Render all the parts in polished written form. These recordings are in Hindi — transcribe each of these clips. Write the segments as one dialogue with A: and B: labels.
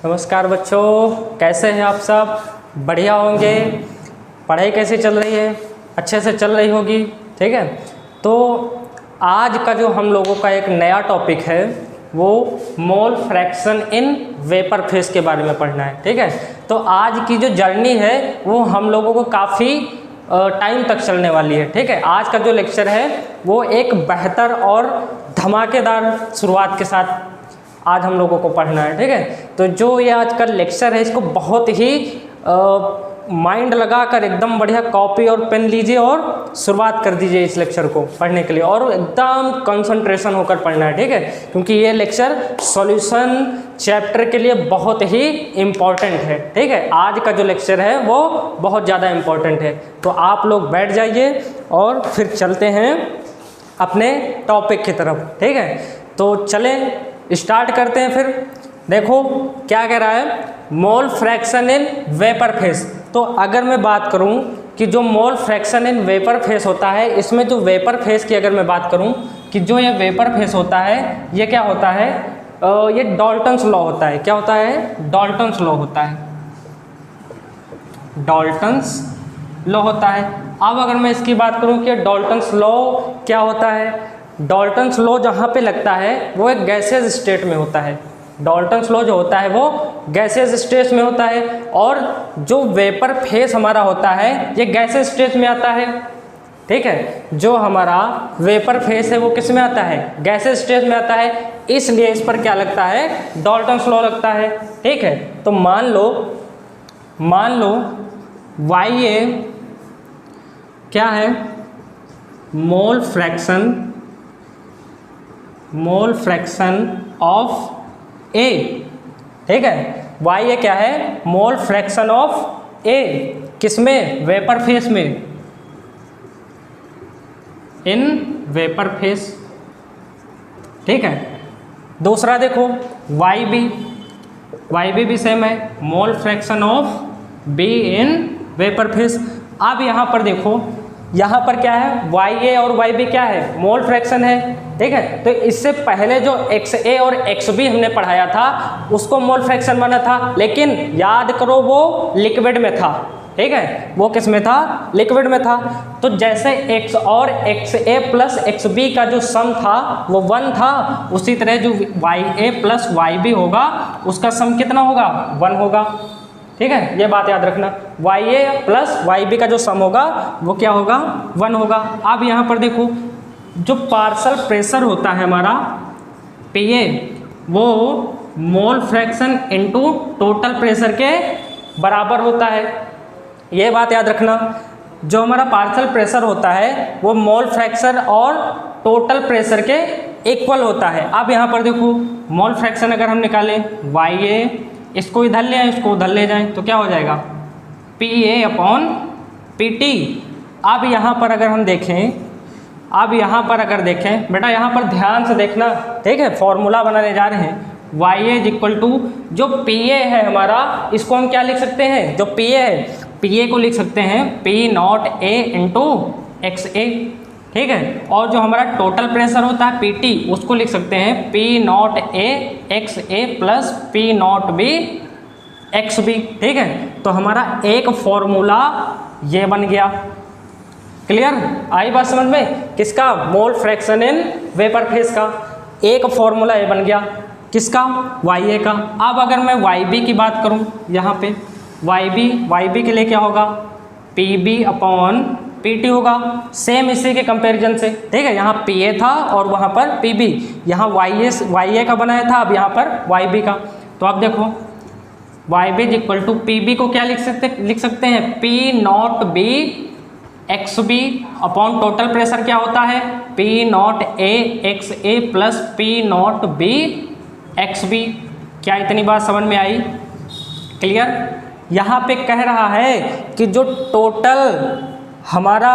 A: नमस्कार बच्चों, कैसे हैं आप सब? बढ़िया होंगे। पढ़ाई कैसी चल रही है? अच्छे से चल रही होगी, ठीक है। तो आज का जो हम लोगों का एक नया टॉपिक है वो mole fraction in vapour phase के बारे में पढ़ना है, ठीक है। तो आज की जो जर्नी है वो हम लोगों को काफ़ी टाइम तक चलने वाली है, ठीक है। आज का जो लेक्चर है वो एक बेहतर और धमाकेदार शुरुआत के साथ आज हम लोगों को पढ़ना है, ठीक है। तो जो ये आज का लेक्चर है इसको बहुत ही माइंड लगाकर एकदम बढ़िया कॉपी और पेन लीजिए और शुरुआत कर दीजिए इस लेक्चर को पढ़ने के लिए, और एकदम कंसंट्रेशन होकर पढ़ना है, ठीक है। क्योंकि ये लेक्चर सॉल्यूशन चैप्टर के लिए बहुत ही इम्पॉर्टेंट है, ठीक है। आज का जो लेक्चर है वो बहुत ज़्यादा इम्पॉर्टेंट है। तो आप लोग बैठ जाइए और फिर चलते हैं अपने टॉपिक की तरफ, ठीक है। तो चलें स्टार्ट करते हैं। फिर देखो क्या कह रहा है, mole fraction in vapour phase. तो अगर मैं बात करूं कि जो mole fraction in vapour phase होता है, इसमें जो वेपर फेज की अगर मैं बात करूं कि जो ये वेपर फेज होता है ये क्या होता है, ये डाल्टन्स लॉ होता है। क्या होता है? डाल्टन्स लॉ होता है। डाल्टन्स लॉ होता है। अब अगर मैं इसकी बात करूं कि डाल्टन्स लॉ क्या होता है, डाल्टन्स लॉ जहाँ पे लगता है वो एक गैसियस स्टेट में होता है। डाल्टन्स लॉ जो होता है वो गैसियस स्टेट में होता है, और जो वेपर फेज हमारा होता है ये गैसियस स्टेट में आता है, ठीक है। जो हमारा वेपर फेज है वो किस में आता है? गैसियस स्टेट में आता है। इसलिए इस पर क्या लगता है? डाल्टन्स लॉ लगता है, ठीक है। तो मान लो YA क्या है? मोल फ्रैक्शन ऑफ ए, ठीक है। YA क्या है? मोल फ्रैक्शन ऑफ ए। किसमें? वेपर फेज में, इन वेपर फेज, ठीक है। दूसरा देखो YB भी सेम है, mole fraction of B in vapour phase. अब यहाँ पर देखो, यहाँ पर क्या है? YA और YB क्या है? मोल फ्रैक्शन है, ठीक है। तो इससे पहले जो XA और XB हमने पढ़ाया था उसको मोल फ्रैक्शन माना था, लेकिन याद करो वो लिक्विड में था, ठीक है। वो किस में था? लिक्विड में था। तो जैसे X और XA प्लस XB का जो सम था वो 1 था, उसी तरह जो YA प्लस YB होगा उसका सम कितना होगा? 1 होगा, ठीक है। ये बात याद रखना, YA प्लस YB का जो सम होगा वो क्या होगा? 1 होगा। अब यहाँ पर देखो, जो पार्शियल प्रेशर होता है हमारा PA वो mole fraction into total pressure के बराबर होता है। ये बात याद रखना, जो हमारा पार्शियल प्रेशर होता है वो मोल फ्रैक्शन और टोटल प्रेशर के इक्वल होता है। अब यहाँ पर देखो, मोल फ्रैक्शन अगर हम निकालें YA, इसको इधर ले आए इसको उधर ले जाएं तो क्या हो जाएगा? PA upon PT। अब यहाँ पर अगर हम देखें, बेटा यहाँ पर ध्यान से देखना, ठीक है। फॉर्मूला बनाने जा रहे हैं। YA इज इक्वल टू जो PA है हमारा, इसको हम क्या लिख सकते हैं? जो PA है, PA को लिख सकते हैं P0A इंटू XA, ठीक है। और जो हमारा टोटल प्रेशर होता है PT, उसको लिख सकते हैं P0A XA plus P0B XB, ठीक है। तो हमारा एक फॉर्मूला ये बन गया। क्लियर? आई बात समझ में? किसका? Mole fraction in vapour phase का एक फॉर्मूला ये बन गया। किसका? YA का। अब अगर मैं YB की बात करूं, यहाँ पे YB के लिए क्या होगा? PB अपॉन PT होगा, सेम इसी के कंपैरिजन से, ठीक है। यहाँ PA था और वहाँ पर PB, यहाँ YA का बनाया था, अब यहाँ पर YB का। तो अब देखो YB is equal to PB को क्या लिख सकते हैं? P0B XB upon total pressure क्या होता है? P0A XA plus P0B XB। क्या इतनी बात समझ में आई? क्लियर? यहाँ पे कह रहा है कि जो टोटल हमारा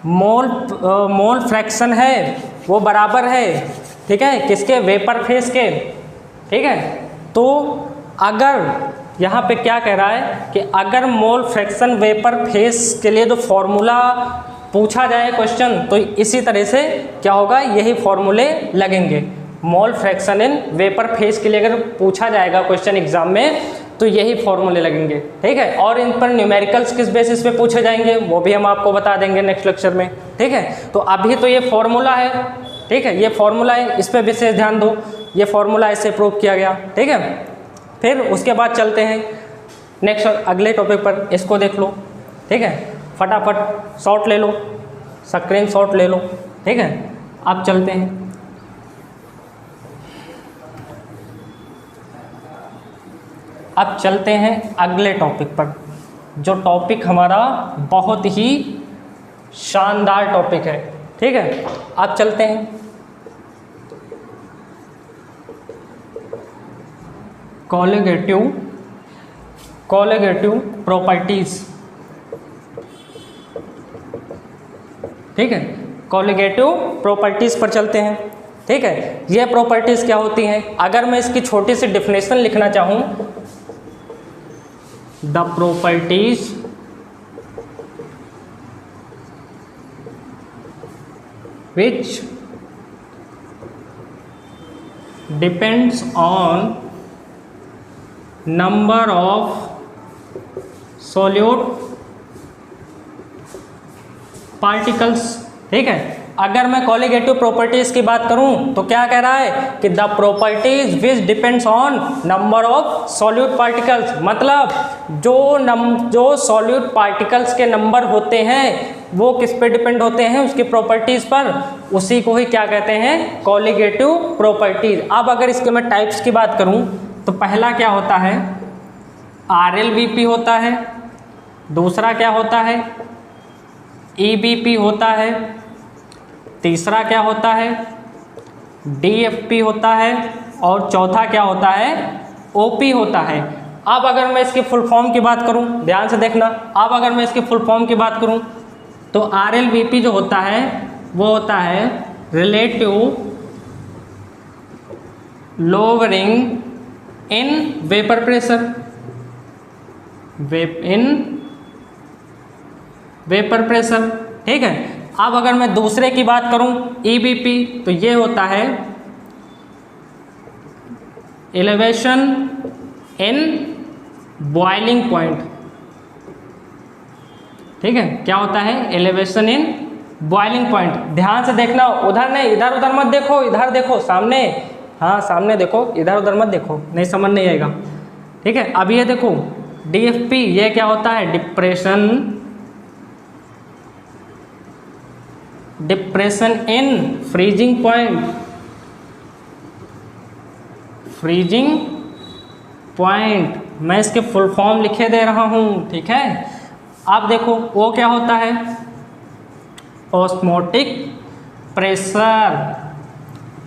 A: मोल फ्रैक्शन है वो बराबर है, ठीक है, किसके? वेपर फेज के, ठीक है। तो अगर यहाँ पे क्या कह रहा है कि अगर मोल फ्रैक्शन वेपर फेज के लिए जो फॉर्मूला पूछा जाए क्वेश्चन, तो इसी तरह से क्या होगा? यही फॉर्मूले लगेंगे। Mole fraction in vapour phase के लिए अगर पूछा जाएगा क्वेश्चन एग्जाम में तो यही फॉर्मूले लगेंगे, ठीक है। और इन पर न्यूमेरिकल्स किस बेसिस पे पूछे जाएंगे वो भी हम आपको बता देंगे नेक्स्ट लेक्चर में, ठीक है। तो अभी तो ये फॉर्मूला है, ठीक है, ये फॉर्मूला है, इस पर विशेष ध्यान दो, ये फॉर्मूला ऐसे प्रूव किया गया, ठीक है। फिर उसके बाद चलते हैं नेक्स्ट अगले टॉपिक पर, इसको देख लो, ठीक है। फटाफट शॉट ले लो, स्क्रीन शॉट ले लो, ठीक है। अब चलते हैं अगले टॉपिक पर, जो टॉपिक हमारा बहुत ही शानदार टॉपिक है, ठीक है। अब चलते हैं कॉलिगेटिव प्रॉपर्टीज, ठीक है। कॉलिगेटिव प्रॉपर्टीज पर चलते हैं, ठीक है। ये प्रॉपर्टीज क्या होती हैं? अगर मैं इसकी छोटी सी डिफिनेशन लिखना चाहूं, the properties which depends on number of solute particles, ठीक है। अगर मैं कॉलिगेटिव प्रॉपर्टीज की बात करूं तो क्या कह रहा है कि the properties which depends on number of solute particles, मतलब जो सॉल्यूट पार्टिकल्स के नंबर होते हैं वो किस पे डिपेंड होते हैं? उसकी प्रॉपर्टीज पर, उसी को ही क्या कहते हैं? Colligative properties. अब अगर इसके मैं टाइप्स की बात करूं तो पहला क्या होता है? RLVP होता है, दूसरा क्या होता है? EBP होता है, तीसरा क्या होता है? DFP होता है, और चौथा क्या होता है? OP होता है। अब अगर मैं इसकी फुल फॉर्म की बात करूं, ध्यान से देखना, अब अगर मैं इसकी फुल फॉर्म की बात करूं तो RLVP जो होता है वो होता है relative lowering in vapour pressure, vapour pressure, ठीक है। अब अगर मैं दूसरे की बात करूं EBP तो ये होता है एलिवेशन इन बॉइलिंग पॉइंट, ठीक है। क्या होता है? Elevation in boiling point. ध्यान से देखना, उधर नहीं, इधर उधर मत देखो, इधर देखो सामने, हाँ सामने देखो, इधर उधर मत देखो, नहीं समझ नहीं आएगा, ठीक है। अब ये देखो DFP, ये क्या होता है? डिप्रेशन इन फ्रीजिंग पॉइंट, मैं इसके फुल फॉर्म लिखे दे रहा हूँ, ठीक है। अब देखो वो क्या होता है? ऑस्मोटिक प्रेशर,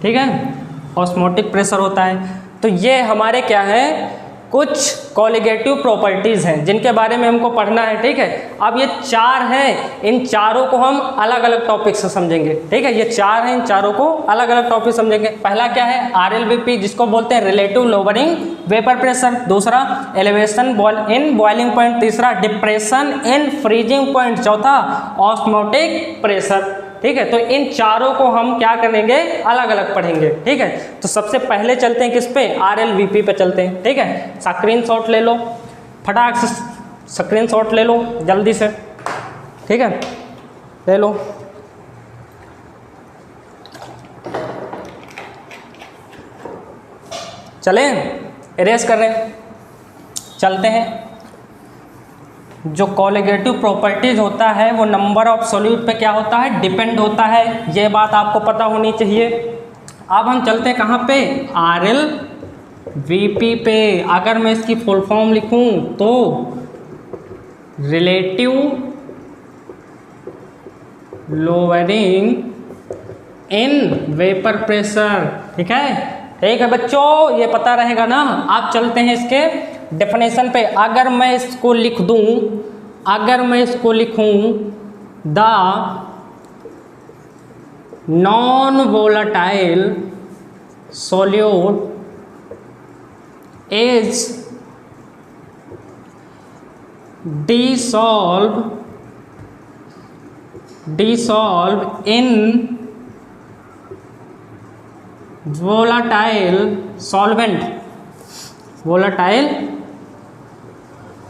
A: ठीक है, ऑस्मोटिक प्रेशर होता है। तो ये हमारे क्या है? कुछ कॉलिगेटिव प्रॉपर्टीज़ हैं जिनके बारे में हमको पढ़ना है, ठीक है। अब ये चार हैं, इन चारों को हम अलग अलग टॉपिक से समझेंगे, ठीक है। ये चार हैं, इन चारों को अलग अलग टॉपिक समझेंगे। पहला क्या है? RLVP, जिसको बोलते हैं रिलेटिव लोअरिंग वेपर प्रेशर, दूसरा एलिवेशन इन बॉइलिंग पॉइंट, तीसरा डिप्रेशन इन फ्रीजिंग पॉइंट, चौथा ऑस्मोटिक प्रेशर, ठीक है। तो इन चारों को हम क्या करेंगे? अलग अलग पढ़ेंगे, ठीक है। तो सबसे पहले चलते हैं किस पे? RLVP पे चलते हैं, ठीक है। स्क्रीन शॉट ले लो, फटाक से स्क्रीन शॉट ले लो जल्दी से, ठीक है, ले लो। चलें, इरेज कर रहे हैं, चलते हैं। जो कॉलिगेटिव प्रॉपर्टीज होता है वो नंबर ऑफ सॉल्यूट पे क्या होता है? डिपेंड होता है, ये बात आपको पता होनी चाहिए। अब हम चलते हैं कहाँ पे? RLVP पे। अगर मैं इसकी फुल फॉर्म लिखूं तो relative lowering in vapour pressure, ठीक है, ठीक है बच्चों, ये पता रहेगा ना। अब चलते हैं इसके डेफिनेशन पे। अगर मैं इसको लिख दूं, अगर मैं इसको लिखूं, the non volatile solute is dissolve in volatile solvent, volatile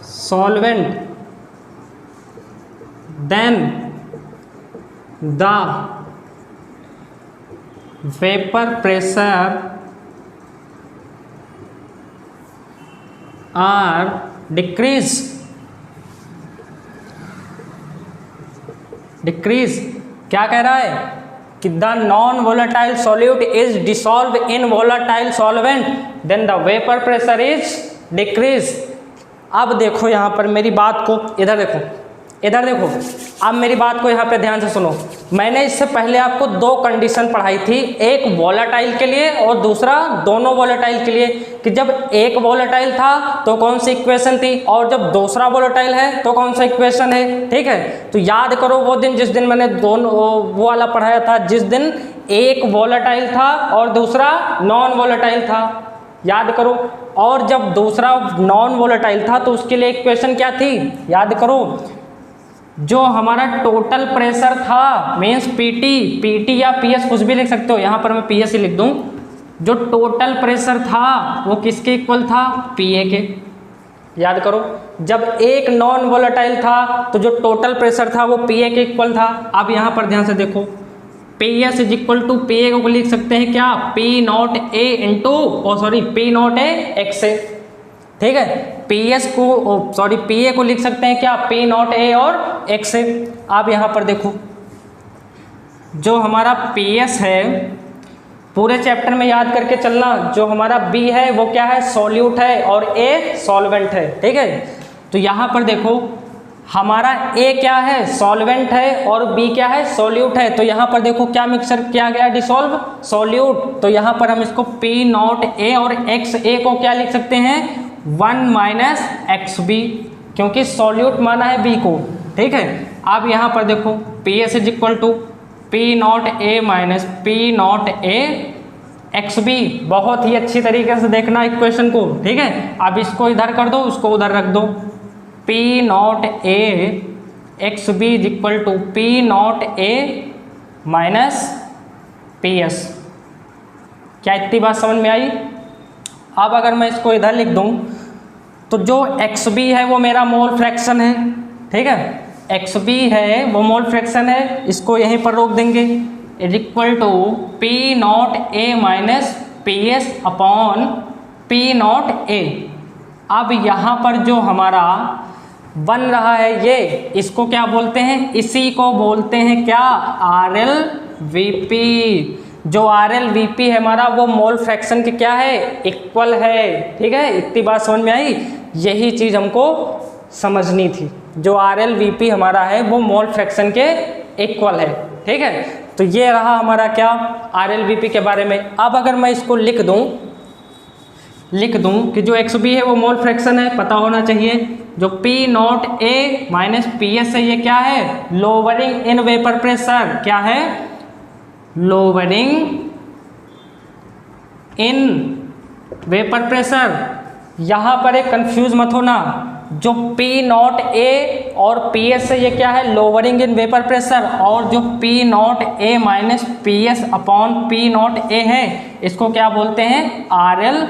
A: solvent, then the vapor pressure are decrease, क्या कह रहा है कि the non volatile solute is dissolve in volatile solvent then the vapour pressure is decrease. अब देखो यहाँ पर मेरी बात को, इधर देखो, अब मेरी बात को यहाँ पे ध्यान से सुनो। मैंने इससे पहले आपको दो कंडीशन पढ़ाई थी, एक वोलेटाइल के लिए और दूसरा दोनों वोलेटाइल के लिए, कि जब एक वोलेटाइल था तो कौन सी इक्वेशन थी और जब दूसरा वोलेटाइल है तो कौन सा इक्वेशन है। ठीक है, तो याद करो वो दिन जिस दिन मैंने दोनों वो वाला पढ़ाया था, जिस दिन एक वोलेटाइल था और दूसरा नॉन वोलेटाइल था, याद करो। और जब दूसरा नॉन वोलेटाइल था तो उसके लिए इक्वेशन क्या थी, याद करो। जो हमारा टोटल प्रेशर था, मीन्स पीटी या पीएस कुछ भी लिख सकते हो, यहाँ पर मैं पीएस ही लिख दूँ। जो टोटल प्रेशर था वो किसके इक्वल था, पीए के। याद करो, जब एक नॉन वोलेटाइल था तो जो टोटल प्रेशर था वो पीए के इक्वल था। अब यहाँ पर ध्यान से देखो, PS is equal to PA को लिख सकते हैं क्या, P not A into P not A X A. ठीक है, पीएस को पीए को लिख सकते हैं क्या, पी नॉट ए और एक्स ए। आप यहाँ पर देखो, जो हमारा पीएस है पूरे चैप्टर में याद करके चलना, जो हमारा बी है वो क्या है, सॉल्यूट है और ए सॉल्वेंट है। ठीक है, तो यहाँ पर देखो हमारा ए क्या है, सॉल्वेंट है और बी क्या है, सॉल्यूट है। तो यहाँ पर देखो क्या मिक्सर किया गया, डिसॉल्व सॉल्यूट। तो यहाँ पर हम इसको पी नॉट ए और एक्स ए को क्या लिख सकते हैं, 1 माइनस एक्स बी, क्योंकि सॉल्यूट माना है बी को। ठीक है, अब यहाँ पर देखो P S is equal to P not A minus P not A X B. बहुत ही अच्छी तरीके से देखना इक्वेशन को। ठीक है, अब इसको इधर कर दो, उसको उधर रख दो। P not A X B is equal to P not A minus P S. क्या इतनी बात समझ में आई। अब अगर मैं इसको इधर लिख दूं तो जो एक्स बी है वो मेरा मोल फ्रैक्शन है। ठीक है, एक्स बी है वो मोल फ्रैक्शन है, इसको यहीं पर रोक देंगे। Is equal to P not A minus P S upon P not A. अब यहाँ पर जो हमारा बन रहा है ये, इसको क्या बोलते हैं, इसी को बोलते हैं क्या, आर एल वी पी। जो आर एल वी पी है हमारा वो मोल फ्रैक्शन के क्या है, इक्वल है। ठीक है, इतनी बात समझ में आई। यही चीज़ हमको समझनी थी, जो आर एल वी पी हमारा है वो मोल फ्रैक्शन के इक्वल है। ठीक है, तो ये रहा हमारा क्या, आर एल वी पी के बारे में। अब अगर मैं इसको लिख दूं कि जो एक्स बी है वो मोल फ्रैक्शन है, पता होना चाहिए। जो P not A minus P S है ये क्या है, लोअरिंग इन वेपर प्रेशर। क्या है, लोअरिंग इन वेपर प्रेशर। यहाँ पर एक कंफ्यूज मत होना, जो पी नॉट ए और पी एस है ये क्या है, लोअरिंग इन वेपर प्रेशर, और जो P not A minus P S upon P not a है इसको क्या बोलते हैं, R L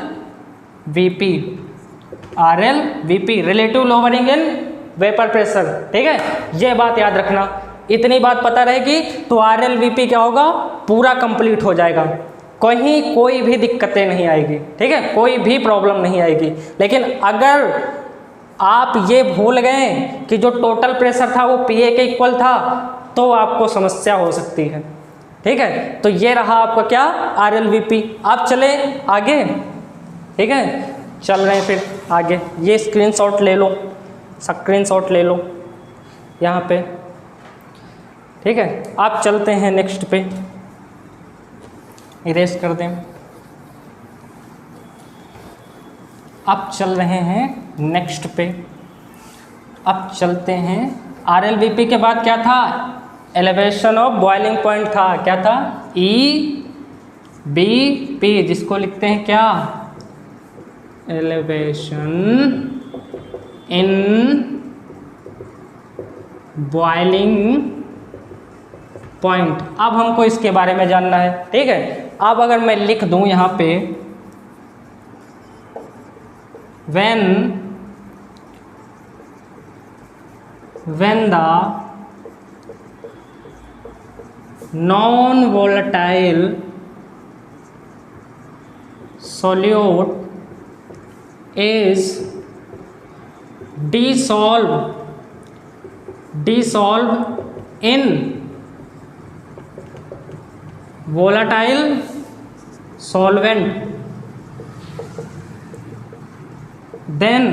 A: V P. R L V P, relative lowering in vapour pressure. ठीक है, ये बात याद रखना। इतनी बात पता रहेगी तो आर एल वी पी क्या होगा, पूरा कंप्लीट हो जाएगा, कहीं कोई भी दिक्कतें नहीं आएगी। ठीक है, कोई भी प्रॉब्लम नहीं आएगी। लेकिन अगर आप ये भूल गए कि जो टोटल प्रेशर था वो पी ए के इक्वल था तो आपको समस्या हो सकती है। ठीक है, तो ये रहा आपका क्या, आर एल वी पी। आप चले आगे। ठीक है, चल रहे हैं फिर आगे। ये स्क्रीनशॉट ले लो, स्क्रीनशॉट ले लो यहाँ पे। ठीक है, आप चलते हैं नेक्स्ट पे, इरेज कर दें। अब चल रहे हैं नेक्स्ट पे। अब चलते हैं आर एल वी पी के बाद क्या था, एलिवेशन ऑफ बॉइलिंग पॉइंट था। क्या था, ई बी पी, जिसको लिखते हैं क्या, एलिवेशन इन बॉइलिंग पॉइंट। अब हमको इसके बारे में जानना है। ठीक है, अब अगर मैं लिख दूं यहाँ पे when the non-volatile solute is dissolved in volatile solvent, then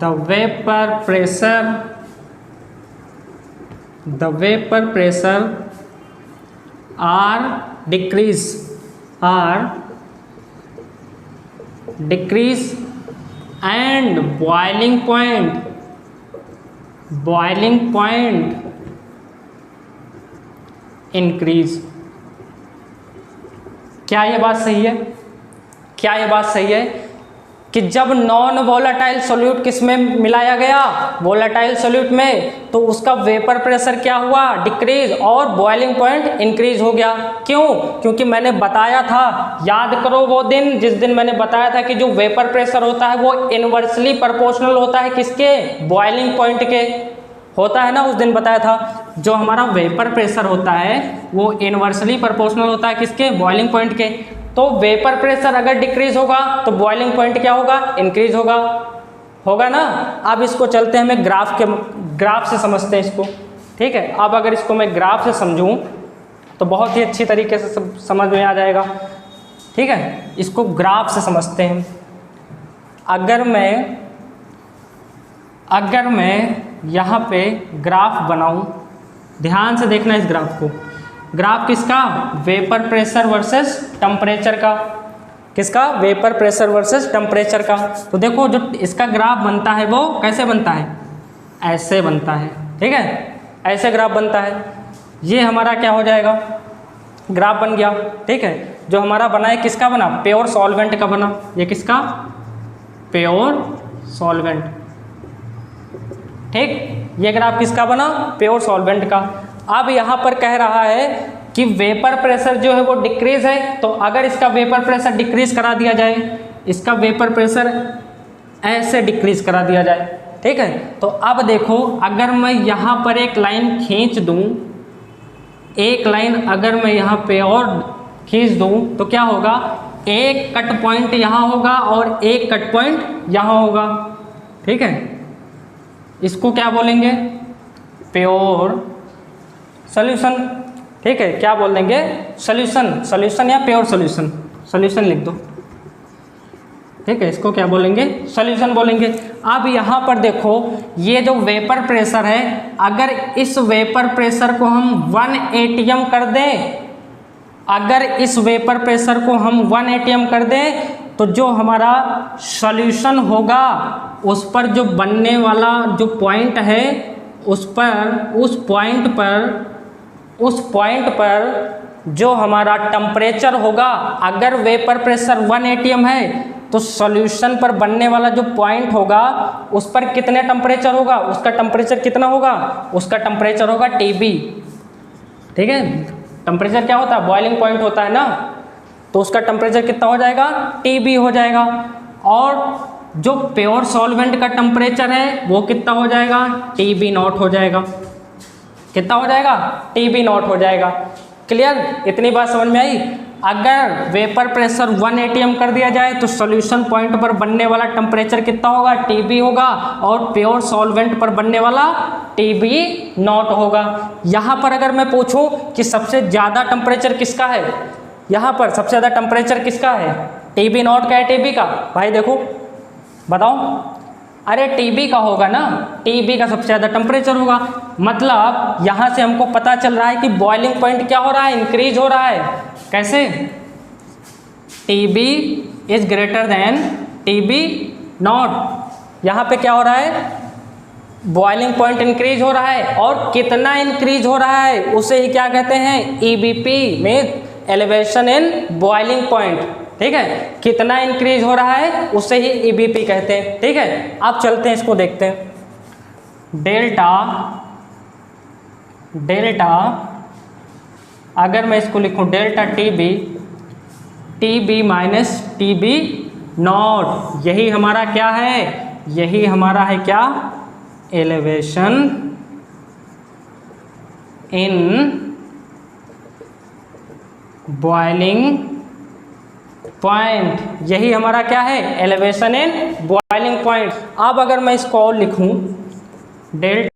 A: the vapor pressure are decrease and boiling point increase। क्या ये बात सही है? क्या ये बात सही है कि जब नॉन वोलेटाइल सोल्यूट किस में मिलाया गया, वोलेटाइल सोल्यूट में, तो उसका वेपर प्रेशर क्या हुआ? डिक्रीज, और बॉइलिंग पॉइंट इंक्रीज हो गया। क्यों? क्योंकि मैंने बताया था, याद करो वो दिन जिस दिन मैंने बताया था कि जो वेपर प्रेशर होता है वो इनवर्सली प्रोपोर्शनल होता है किसके? बॉइलिंग पॉइंट के होता है ना। उस दिन बताया था जो हमारा वेपर प्रेशर होता है वो इनवर्सली प्रोपोर्शनल होता है किसके? बॉइलिंग पॉइंट के। तो वेपर प्रेशर अगर डिक्रीज होगा तो बॉइलिंग पॉइंट क्या होगा? इंक्रीज होगा ना। अब इसको चलते हैं, हमें ग्राफ से समझते हैं इसको, ठीक है। अब अगर इसको मैं ग्राफ से समझूं तो बहुत ही अच्छी तरीके से समझ में आ जाएगा, ठीक है। इसको ग्राफ से समझते हैं। अगर मैं यहाँ पे ग्राफ बनाऊं, ध्यान से देखना इस ग्राफ को। ग्राफ किसका? वेपर प्रेशर वर्सेस टेम्परेचर का। किसका? वेपर प्रेशर वर्सेस टेम्परेचर का। तो देखो जो इसका ग्राफ बनता है वो कैसे बनता है? ऐसे बनता है, ठीक है। ऐसे ग्राफ बनता है। ये हमारा क्या हो जाएगा? ग्राफ बन गया, ठीक है। जो हमारा बना है किसका बना? प्योर सॉल्वेंट का बना। ये किसका? प्योर सॉल्वेंट, ठीक। ये ग्राफ किसका बना? प्योर सॉल्वेंट का। अब यहाँ पर कह रहा है कि वेपर प्रेशर जो है वो डिक्रीज है, तो अगर इसका वेपर प्रेशर डिक्रीज करा दिया जाए, इसका वेपर प्रेशर ऐसे डिक्रीज करा दिया जाए, ठीक है। तो अब देखो, अगर मैं यहाँ पर एक लाइन खींच दूँ, एक लाइन अगर मैं यहाँ पे और खींच दूँ तो क्या होगा? एक कट पॉइंट यहाँ होगा और एक कट पॉइंट यहाँ होगा, ठीक है। इसको क्या बोलेंगे? प्योर सॉल्यूशन, ठीक है। क्या बोल देंगे? सॉल्यूशन या प्योर सॉल्यूशन लिख दो, ठीक है। इसको क्या बोलेंगे? सॉल्यूशन बोलेंगे। अब यहाँ पर देखो, ये जो वेपर प्रेशर है, अगर इस वेपर प्रेशर को हम 1 atm कर दें, अगर इस वेपर प्रेशर को हम 1 atm कर दें, तो जो हमारा सॉल्यूशन होगा उस पर जो बनने वाला जो पॉइंट है, उस पॉइंट पर जो हमारा टेम्परेचर होगा, अगर वेपर प्रेशर 1 atm है तो सॉल्यूशन पर बनने वाला जो पॉइंट होगा उस पर कितने टेम्परेचर होगा? उसका टेम्परेचर कितना होगा? उसका टेम्परेचर होगा TB, ठीक है। टेम्परेचर क्या होता है? बॉइलिंग पॉइंट होता है ना, तो उसका टेम्परेचर कितना हो जाएगा? TB हो जाएगा। और जो प्योर सॉल्वेंट का टेम्परेचर है वो कितना हो जाएगा? TB0 हो जाएगा। कितना हो जाएगा? TB0 हो जाएगा। क्लियर? इतनी बात समझ में आई? अगर वेपर प्रेशर 1 atm कर दिया जाए तो सॉल्यूशन पॉइंट पर बनने वाला टेम्परेचर कितना होगा? TB होगा, और प्योर सॉल्वेंट पर बनने वाला TB0 होगा। यहाँ पर अगर मैं पूछूं कि सबसे ज़्यादा टेम्परेचर किसका है, यहाँ पर सबसे ज़्यादा टेम्परेचर किसका है? TB0 का है TB का? भाई देखो बताओ। अरे TB का होगा ना, TB का सबसे ज़्यादा टेम्परेचर होगा। मतलब यहाँ से हमको पता चल रहा है कि बॉइलिंग पॉइंट क्या हो रहा है? इंक्रीज हो रहा है। कैसे? TB is greater than TB0। यहाँ पे क्या हो रहा है? बॉइलिंग पॉइंट इंक्रीज हो रहा है। और कितना इंक्रीज हो रहा है उसे ही क्या कहते हैं? EBP में एलिवेशन इन बॉइलिंग पॉइंट, ठीक है। कितना इंक्रीज हो रहा है उसे ही EBP कहते हैं, ठीक है। अब चलते हैं, इसको देखते डेल्टा अगर मैं इसको लिखूं delta T B minus T B not, यही हमारा क्या है, यही हमारा है क्या, एलिवेशन इन बॉइलिंग पॉइंट, यही हमारा क्या है, एलिवेशन इन बॉइलिंग पॉइंट। अब अगर मैं इसको और लिखूं डेल्टा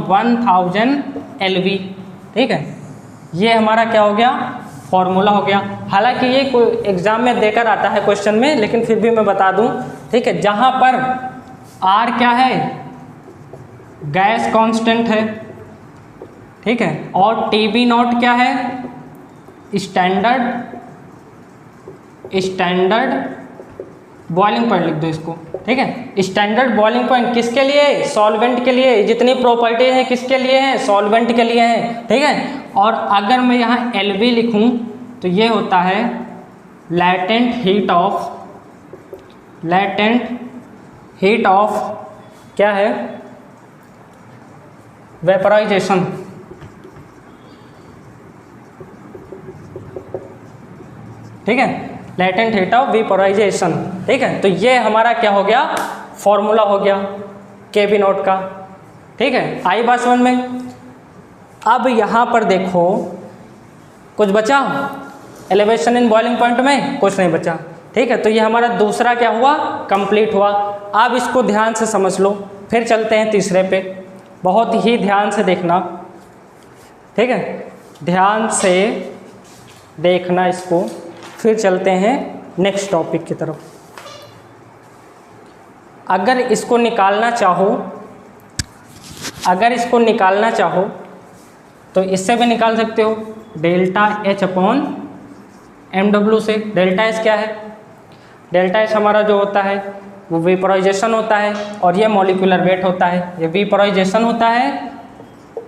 A: 1000 LV, ठीक है, ये हमारा क्या हो गया, फॉर्मूला हो गया। हालांकि ये कोई एग्जाम में देकर आता है क्वेश्चन में, लेकिन फिर भी मैं बता दूं, ठीक है, जहां पर R क्या है, गैस कांस्टेंट है, ठीक है, और TB नॉट क्या है, स्टैंडर्ड बॉइलिंग पॉइंट लिख दो इसको, ठीक है, स्टैंडर्ड बॉइलिंग पॉइंट किसके लिए, सॉल्वेंट के लिए, जितनी प्रॉपर्टी है किसके लिए है, सॉल्वेंट के लिए है, ठीक है। और अगर मैं यहाँ LV लिखूं तो ये होता है लैटेंट हीट ऑफ क्या है, वेपराइजेशन, ठीक है, लैटेंट हीट ऑफ वेपराइजेशन, ठीक है। तो ये हमारा क्या हो गया, फॉर्मूला हो गया KB नॉट का, ठीक है। आई बात समझ में। अब यहाँ पर देखो कुछ बचा, एलिवेशन इन बॉइलिंग पॉइंट में कुछ नहीं बचा, ठीक है। तो ये हमारा दूसरा क्या हुआ, कंप्लीट हुआ। अब इसको ध्यान से समझ लो, फिर चलते हैं तीसरे पे, बहुत ही ध्यान से देखना, ठीक है, ध्यान से देखना इसको, फिर चलते हैं नेक्स्ट टॉपिक की तरफ। अगर इसको निकालना चाहो तो इससे भी निकाल सकते हो, डेल्टा H/mW से। डेल्टा एच क्या है, डेल्टा एच हमारा जो होता है वो वेपराइजेशन होता है, और ये मॉलिक्यूलर वेट होता है। ये वेपराइजेशन होता है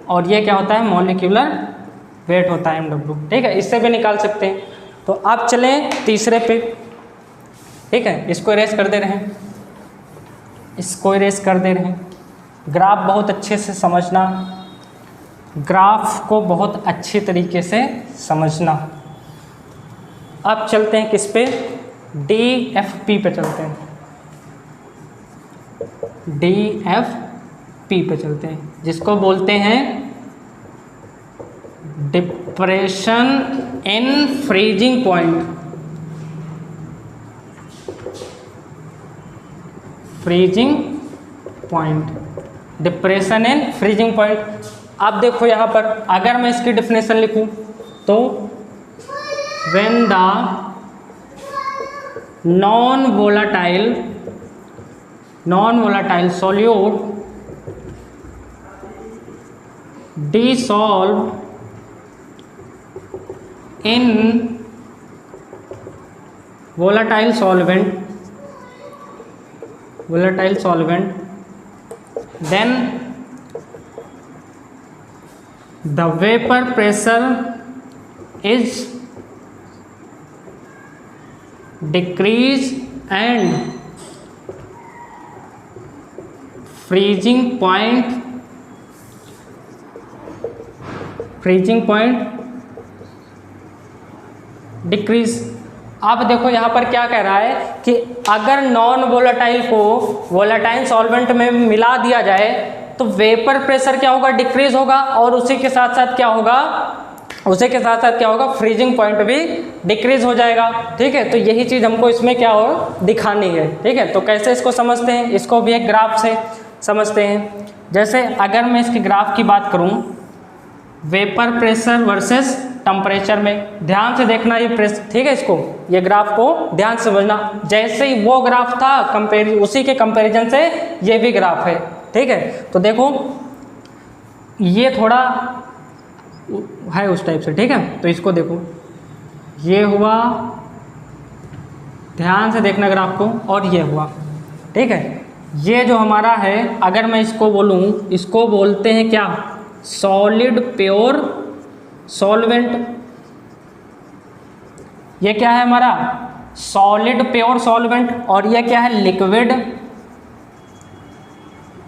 A: और ये क्या होता है, मॉलिक्यूलर वेट होता है MW, ठीक है। इससे भी निकाल सकते हैं। तो अब चलें तीसरे पे, ठीक है, इसको इरेज कर दे रहे हैं, ग्राफ बहुत अच्छे से समझना, ग्राफ को बहुत अच्छे तरीके से समझना। अब चलते हैं किस पे, DFP पे चलते हैं, DFP पे चलते हैं, जिसको बोलते हैं depression in freezing point, depression in freezing point. अब देखो यहाँ पर अगर मैं इसकी डिफिनेशन लिखूं तो when the non volatile solute dissolved in volatile solvent, then the vapor pressure is decreased and freezing point decrease. अब देखो यहाँ पर क्या कह रहा है कि अगर नॉन वोलेटाइल को वोलेटाइल सॉल्वेंट में मिला दिया जाए तो वेपर प्रेशर क्या होगा, डिक्रीज होगा, और उसी के साथ साथ क्या होगा, फ्रीजिंग पॉइंट भी डिक्रीज हो जाएगा। ठीक है, तो यही चीज़ हमको इसमें क्या हो दिखानी है। ठीक है, तो कैसे इसको समझते हैं, इसको भी एक ग्राफ से समझते हैं। जैसे अगर मैं इसके ग्राफ की बात करूं, वेपर प्रेशर वर्सेस टेम्परेचर में, ध्यान से देखना ये ठीक है, इसको ये ग्राफ को ध्यान से समझना। जैसे ही वो ग्राफ था उसी के कंपैरिजन से ये भी ग्राफ है। ठीक है, तो देखो ये थोड़ा है उस टाइप से। ठीक है, तो इसको देखो, ये हुआ, ध्यान से देखना ग्राफ को, और ये हुआ। ठीक है, ये जो हमारा है, अगर मैं इसको बोलूँ, इसको बोलते हैं क्या, सॉलिड प्योर सॉल्वेंट। ये क्या है हमारा, सॉलिड प्योर सॉल्वेंट, और ये क्या है, लिक्विड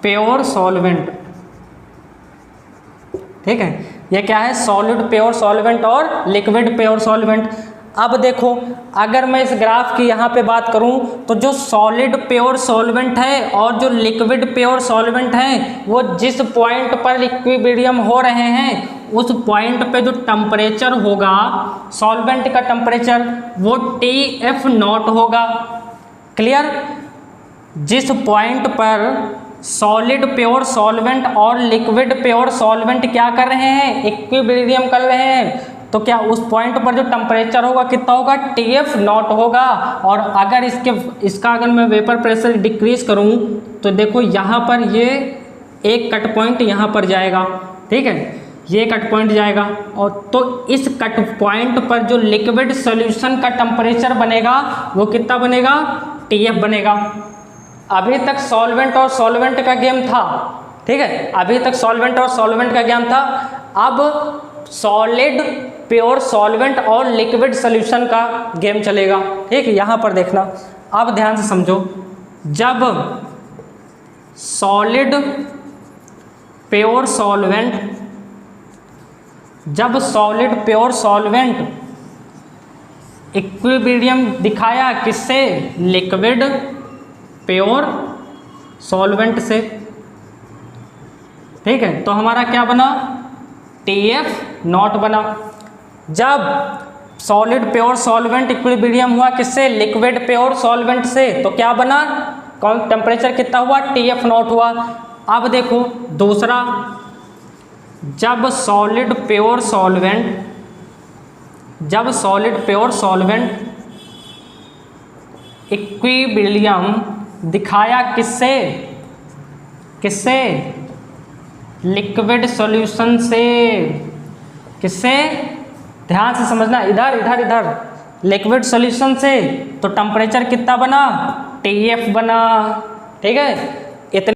A: प्योर सॉल्वेंट। ठीक है, ये क्या है, सॉलिड प्योर सॉल्वेंट और लिक्विड प्योर सॉल्वेंट। अब देखो, अगर मैं इस ग्राफ की यहाँ पे बात करूँ तो जो सॉलिड प्योर सॉल्वेंट है और जो लिक्विड प्योर सॉल्वेंट है, वो जिस पॉइंट पर इक्विलिब्रियम हो रहे हैं उस पॉइंट पे जो टेम्परेचर होगा सॉल्वेंट का टेम्परेचर, वो TF0 होगा। क्लियर, जिस पॉइंट पर सॉलिड प्योर सॉल्वेंट और लिक्विड प्योर सॉल्वेंट क्या कर रहे हैं, इक्विलिब्रियम कर रहे हैं, तो क्या उस पॉइंट पर जो टेम्परेचर होगा कितना होगा, TF0 होगा। और अगर इसका अगर मैं वेपर प्रेशर डिक्रीज करूं तो देखो यहाँ पर ये एक कट पॉइंट यहाँ पर जाएगा। ठीक है, ये कट पॉइंट जाएगा, और तो इस कट पॉइंट पर जो लिक्विड सॉल्यूशन का टेम्परेचर बनेगा वो कितना बनेगा, TF बनेगा। अभी तक सॉल्वेंट और सॉल्वेंट का गेम था। ठीक है, अभी तक सॉल्वेंट और सॉल्वेंट का गेम था। अब सॉलिड प्योर सॉल्वेंट और लिक्विड सॉल्यूशन का गेम चलेगा। ठीक है, यहाँ पर देखना, अब ध्यान से समझो, जब सॉलिड प्योर सॉल्वेंट इक्विलिब्रियम दिखाया किससे, लिक्विड प्योर सॉल्वेंट से। ठीक है, तो हमारा क्या बना, TF0 बना। जब सॉलिड प्योर सॉल्वेंट इक्विलिब्रियम हुआ किससे, लिक्विड प्योर सॉल्वेंट से, तो क्या बना, कौन टेम्परेचर कितना हुआ, TF0 हुआ। अब देखो दूसरा, जब सॉलिड प्योर सॉल्वेंट इक्विलिब्रियम दिखाया किससे, लिक्विड सॉल्यूशन से। किससे, ध्यान से समझना, इधर लिक्विड सॉल्यूशन से, तो टेम्परेचर कितना बना, TF बना। ठीक है, इतने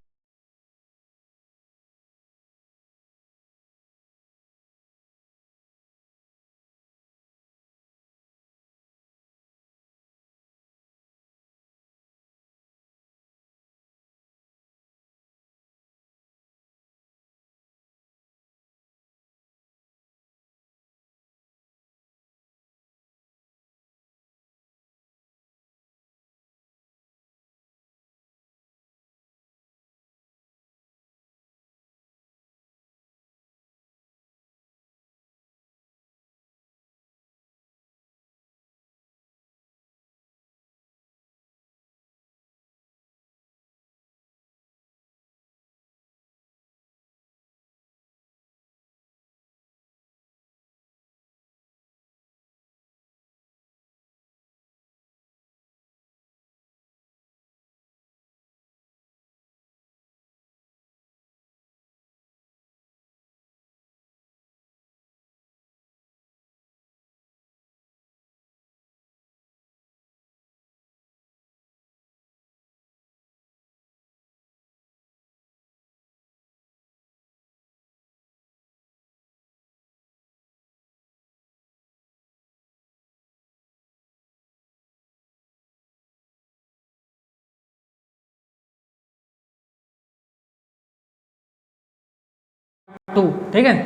A: 2, ठीक है।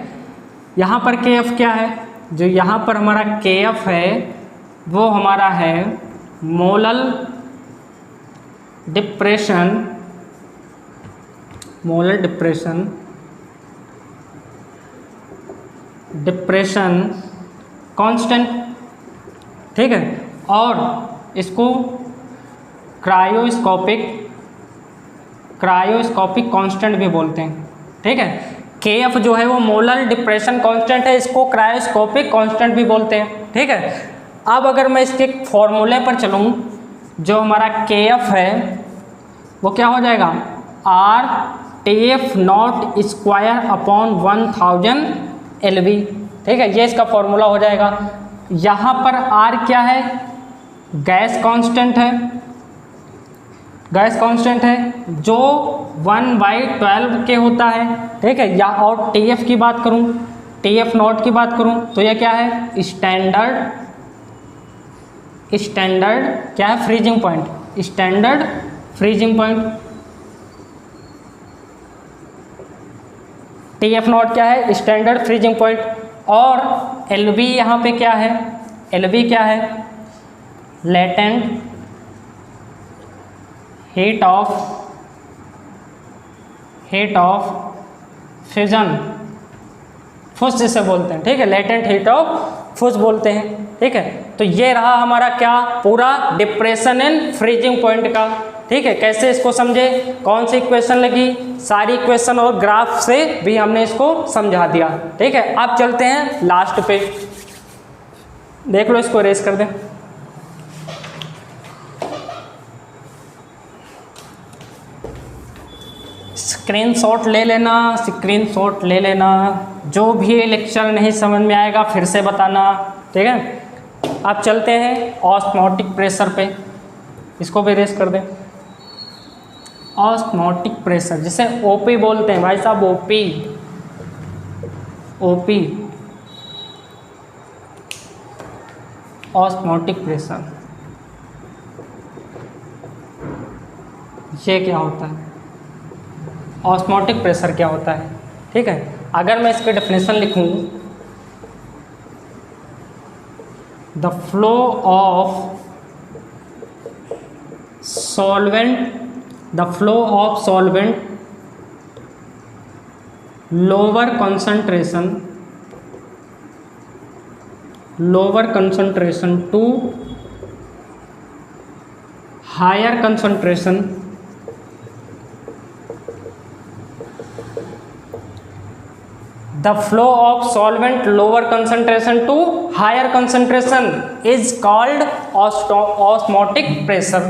A: यहाँ पर के एफ क्या है, जो यहाँ पर हमारा के एफ है वो हमारा है मोलल डिप्रेशन कांस्टेंट, ठीक है। और इसको क्रायोस्कोपिक कांस्टेंट भी बोलते हैं, ठीक है। के एफ जो है वो मोलर डिप्रेशन कांस्टेंट है, इसको क्रायोस्कोपिक कांस्टेंट भी बोलते हैं, ठीक है। अब अगर मैं इसके फॉर्मूले पर चलूँ, जो हमारा के एफ है वो क्या हो जाएगा, R T F not square upon 1000 LV, ठीक है। ये इसका फॉर्मूला हो जाएगा। यहाँ पर आर क्या है, गैस कांस्टेंट है जो 1/12 के होता है, ठीक है। या और टी एफ की बात करूँ, टी एफ नॉट की बात करूँ तो यह क्या है, स्टैंडर्ड क्या है, freezing point, standard freezing point. T F not क्या है, स्टैंडर्ड फ्रीजिंग पॉइंट। और एल बी यहाँ पे क्या है, एल बी क्या है, लेटेंट हीट ऑफ फ्यूजन, फुस जिसे बोलते हैं, ठीक है। लेटेंट हीट ऑफ फुस बोलते हैं, ठीक है। तो ये रहा हमारा क्या, पूरा डिप्रेशन एंड फ्रीजिंग पॉइंट का, ठीक है। कैसे इसको समझे, कौन सी इक्वेशन लगी, सारी इक्वेशन और ग्राफ से भी हमने इसको समझा दिया, ठीक है। अब चलते हैं लास्ट पे, देख लो, इसको इरेज कर दें। स्क्रीनशॉट ले लेना, जो भी लेक्चर नहीं समझ में आएगा फिर से बताना, ठीक है। अब चलते हैं ऑस्मोटिक प्रेशर पे, इसको भी इरेज कर दें। ऑस्मोटिक प्रेशर जिसे ओपी बोलते हैं भाई साहब, ओपी ऑस्मोटिक प्रेशर, ये क्या होता है, ऑस्मोटिक प्रेशर क्या होता है, ठीक है। अगर मैं इसकी डेफिनेशन लिखूं, the flow of solvent lower concentration to higher concentration, the flow of solvent lower concentration to higher concentration is called osmotic pressure,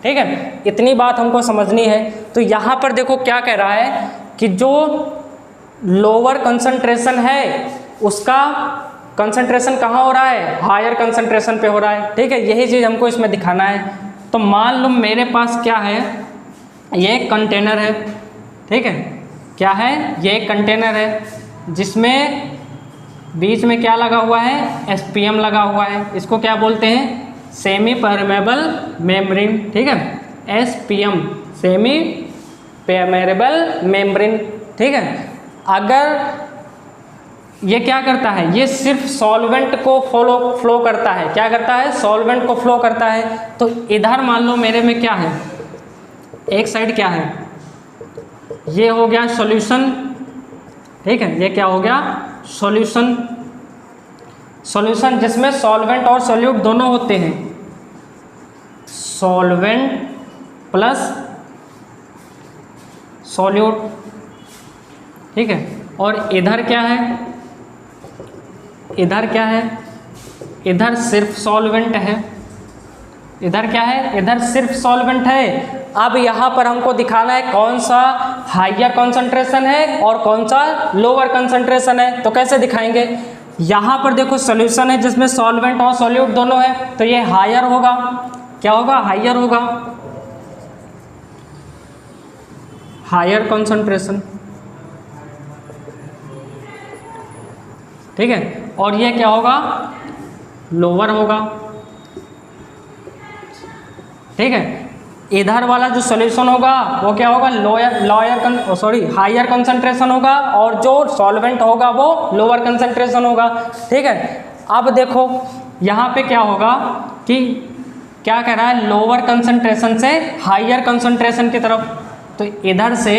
A: ठीक है। इतनी बात हमको समझनी है। तो यहाँ पर देखो क्या कह रहा है कि जो लोअर कंसंट्रेशन है उसका कंसंट्रेशन कहाँ हो रहा है, हायर कंसंट्रेशन पे हो रहा है, ठीक है। यही चीज़ हमको इसमें दिखाना है। तो मान लो मेरे पास क्या है, ये एक कंटेनर है, ठीक है। क्या है, ये एक कंटेनर है जिसमें बीच में क्या लगा हुआ है, एसपीएम लगा हुआ है। इसको क्या बोलते हैं, सेमी परमेबल मेम्ब्रेन, ठीक है। एसपीएम सेमी परमेबल मेम्ब्रेन, ठीक है। अगर ये क्या करता है, ये सिर्फ सॉल्वेंट को फ्लो करता है, क्या करता है, सॉल्वेंट को फ्लो करता है। तो इधर मान लो मेरे में क्या है, एक साइड क्या है, ये हो गया सॉल्यूशन, ठीक है। ये क्या हो गया, सॉल्यूशन जिसमें सॉल्वेंट और सॉल्यूट दोनों होते हैं, सॉल्वेंट प्लस सॉल्यूट, ठीक है। और इधर क्या है, इधर सिर्फ सॉल्वेंट है, इधर क्या है, इधर सिर्फ सॉल्वेंट है। अब यहाँ पर हमको दिखाना है कौन सा हायर कंसंट्रेशन है और कौन सा लोअर कंसंट्रेशन है। तो कैसे दिखाएंगे, यहाँ पर देखो सॉल्यूशन है जिसमें सॉल्वेंट और सॉल्यूट दोनों है, तो ये हायर होगा, क्या होगा, हायर होगा, हायर कंसंट्रेशन, ठीक है। और ये क्या होगा, लोअर होगा, ठीक है। इधर वाला जो सॉल्यूशन होगा वो क्या होगा, हायर कंसंट्रेशन होगा, और जो सॉल्वेंट होगा वो लोअर कंसंट्रेशन होगा। ठीक है, अब देखो यहाँ पे क्या होगा कि क्या कह रहा है, लोअर कंसंट्रेशन से हायर कंसंट्रेशन की तरफ, तो इधर से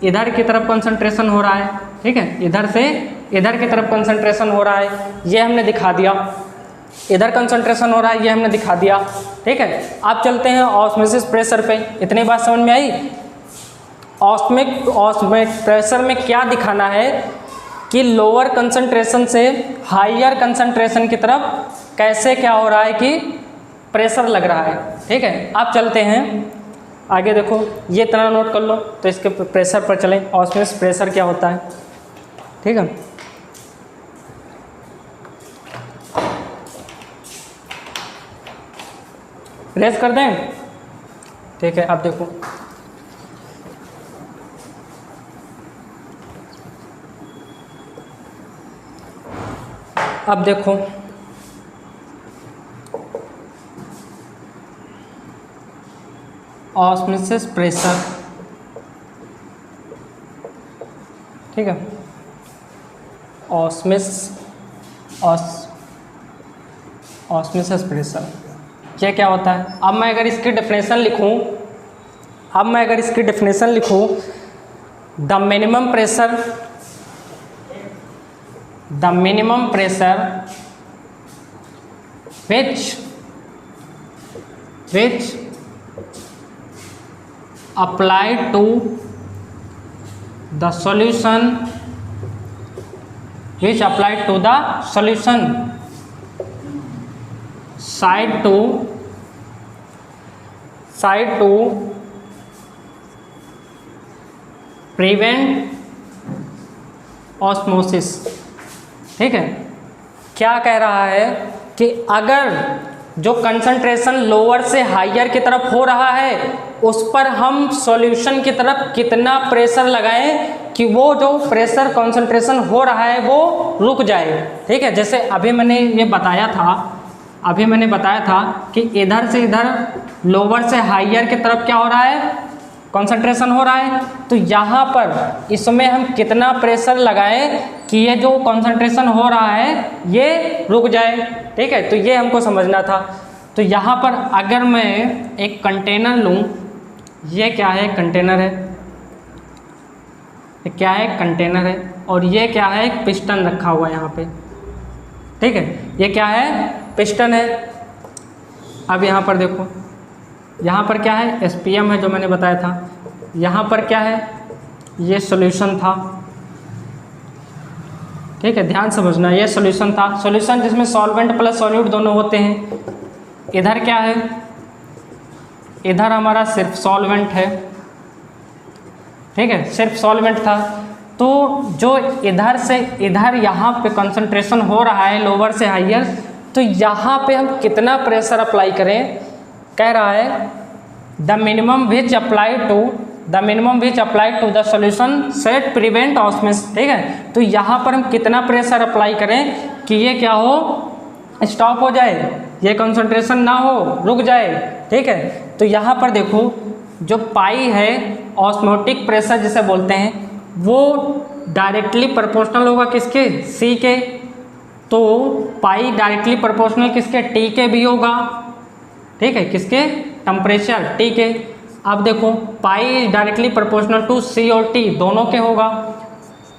A: इधर की तरफ कंसंट्रेशन हो रहा है। ठीक है, इधर से इधर की तरफ कंसंट्रेशन हो रहा है, ये हमने दिखा दिया। इधर कंसंट्रेशन हो रहा है, ये हमने दिखा दिया। ठीक है, अब चलते हैं ऑस्मोसिस प्रेशर पे। इतनी बात समझ में आई। ऑस्मिक प्रेशर में क्या दिखाना है कि लोअर कंसंट्रेशन से हायर कंसंट्रेशन की तरफ कैसे क्या हो रहा है कि प्रेशर लग रहा है। ठीक है, अब चलते हैं आगे। देखो ये इतना नोट कर लो, तो इसके प्रेशर पर चलें। ऑस्मोसिस प्रेशर क्या होता है। ठीक है, रेस कर दें। ठीक है, अब देखो ऑस्मोसिस प्रेशर। ठीक है, ऑस्मोसिस प्रेशर ये क्या होता है। अब मैं अगर इसकी डेफिनेशन लिखूं, the minimum pressure which applied to the solution side to prevent osmosis। ठीक है, क्या कह रहा है कि अगर जो कंसंट्रेशन लोअर से हायर की तरफ हो रहा है उस पर हम सॉल्यूशन की तरफ कितना प्रेशर लगाएं कि वो जो प्रेशर कंसंट्रेशन हो रहा है वो रुक जाए। ठीक है, जैसे अभी मैंने बताया था कि इधर से इधर लोअर से हायर की तरफ क्या हो रहा है, कंसंट्रेशन हो रहा है, तो यहाँ पर इसमें हम कितना प्रेशर लगाएं कि ये जो कंसंट्रेशन हो रहा है ये रुक जाए। ठीक है, तो ये हमको समझना था। तो यहाँ पर अगर मैं एक कंटेनर लूँ, ये क्या है, कंटेनर है, ये क्या है, कंटेनर है, और ये क्या है, एक पिस्टन रखा हुआ है यहाँ पे। ठीक है, ये क्या है, पिस्टन है। अब यहाँ पर देखो, यहाँ पर क्या है, SPM है जो मैंने बताया था। यहाँ पर क्या है, ये सॉल्यूशन था। ठीक है, ध्यान समझना, ये सॉल्यूशन था, सॉल्यूशन जिसमें सॉल्वेंट प्लस सॉल्यूट दोनों होते हैं। इधर क्या है, इधर हमारा सिर्फ सॉल्वेंट है। ठीक है, सिर्फ सॉल्वेंट था। तो जो इधर से इधर यहाँ पे कंसंट्रेशन हो रहा है लोअर से हायर, तो यहाँ पे हम कितना प्रेशर अप्लाई करें, कह रहा है the minimum which applied to the solution set prevent osmosis. ठीक है, तो यहाँ पर हम कितना प्रेशर अप्लाई करें कि ये क्या हो, स्टॉप हो जाए, ये कंसंट्रेशन ना हो, रुक जाए। ठीक है, तो यहाँ पर देखो जो पाई है, ऑस्मोटिक प्रेशर जिसे बोलते हैं, वो डायरेक्टली प्रोपोर्शनल होगा किसके, C के। तो पाई डायरेक्टली प्रोपोर्शनल किसके, T के भी होगा। ठीक है, किसके, टेम्परेचर T के। अब देखो पाई डायरेक्टली प्रोपोर्शनल टू C और T दोनों के होगा।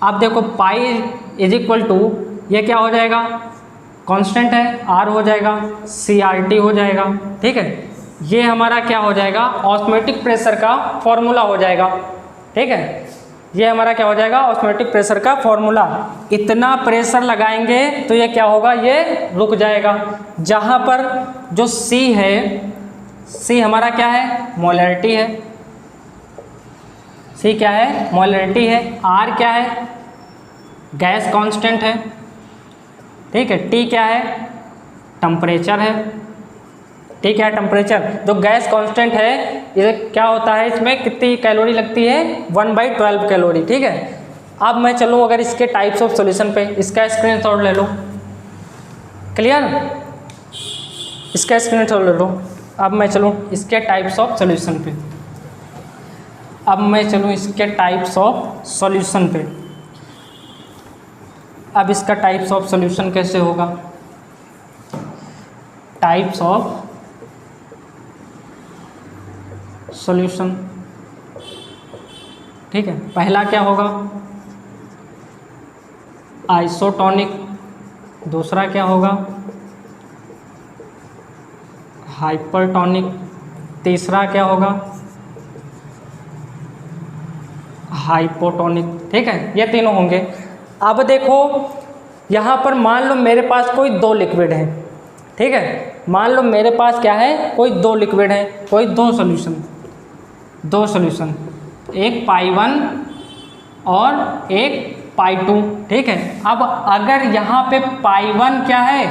A: अब देखो पाई इज इक्वल टू, ये क्या हो जाएगा, कांस्टेंट है, R हो जाएगा, CRT हो जाएगा। ठीक है, ये हमारा क्या हो जाएगा, ऑस्मोटिक प्रेशर का फॉर्मूला हो जाएगा। ठीक है, ये हमारा क्या हो जाएगा, ऑस्मोटिक प्रेशर का फॉर्मूला। इतना प्रेशर लगाएंगे तो ये क्या होगा, ये रुक जाएगा। जहाँ पर जो C है, C हमारा क्या है, मोलैरिटी है। C क्या है, मोलैरिटी है। R क्या है, गैस कांस्टेंट है। ठीक है, T क्या है, टेम्परेचर है। ठीक है, टेम्परेचर जो गैस कांस्टेंट है, ये क्या होता है, इसमें कितनी कैलोरी लगती है, 1/12 कैलोरी। ठीक है, अब मैं चलूँ अगर इसके टाइप्स ऑफ सॉल्यूशन पे, इसका स्क्रीनशॉट ले लो। क्लियर, इसका स्क्रीनशॉट ले लो। अब मैं चलूँ इसके टाइप्स ऑफ सॉल्यूशन पे। अब इसका टाइप्स ऑफ सॉल्यूशन कैसे होगा? टाइप्स ऑफ सॉल्यूशन, ठीक है। पहला क्या होगा? आइसोटोनिक। दूसरा क्या होगा? हाइपरटोनिक। तीसरा क्या होगा? हाइपोटोनिक, ठीक है। ये तीनों होंगे। अब देखो यहाँ पर मान लो मेरे पास कोई दो लिक्विड है, ठीक है। मान लो मेरे पास क्या है, कोई दो लिक्विड है, कोई दो सॉल्यूशन, एक पाई 1 और एक पाई 2, ठीक है। अब अगर यहाँ पे पाई 1 क्या है,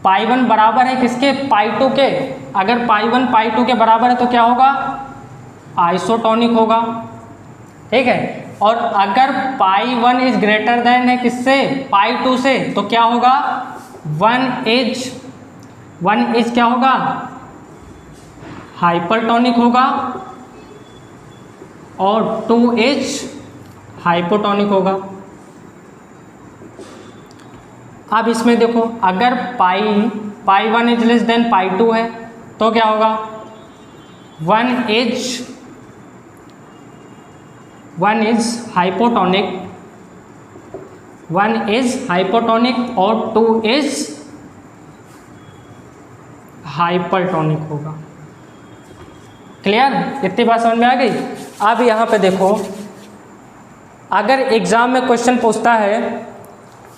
A: पाई 1 बराबर है किसके? पाई 2 के। अगर पाई 1 पाई 2 के बराबर है तो क्या होगा? आइसोटोनिक होगा, ठीक है। और अगर पाई 1 इज ग्रेटर देन है किससे? पाई 2 से, तो क्या होगा? 1 इज क्या होगा? हाइपरटोनिक होगा और 2 इज हाइपोटोनिक होगा। अब इसमें देखो अगर पाई 1 इज लेस देन पाई 2 है तो क्या होगा? 1 इज हाइपोटोनिक और 2 इज हाइपरटोनिक होगा। क्लियर? इतनी बात समझ में आ गई? अब यहाँ पे देखो अगर एग्जाम में क्वेश्चन पूछता है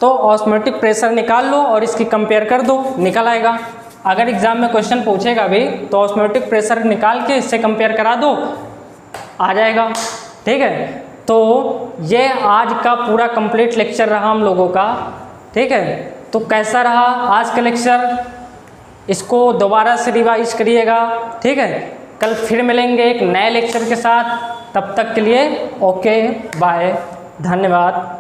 A: तो ऑस्मोटिक प्रेशर निकाल लो और इसकी कंपेयर कर दो, निकल आएगा। अगर एग्जाम में क्वेश्चन पूछेगा भी तो ऑस्मोटिक प्रेशर निकाल के इससे कंपेयर करा दो, आ जाएगा, ठीक है। तो ये आज का पूरा कंप्लीट लेक्चर रहा हम लोगों का, ठीक है। तो कैसा रहा आज का लेक्चर? इसको दोबारा से रिवाइज करिएगा, ठीक है। कल फिर मिलेंगे एक नए लेक्चर के साथ, तब तक के लिए ओके बाय, धन्यवाद।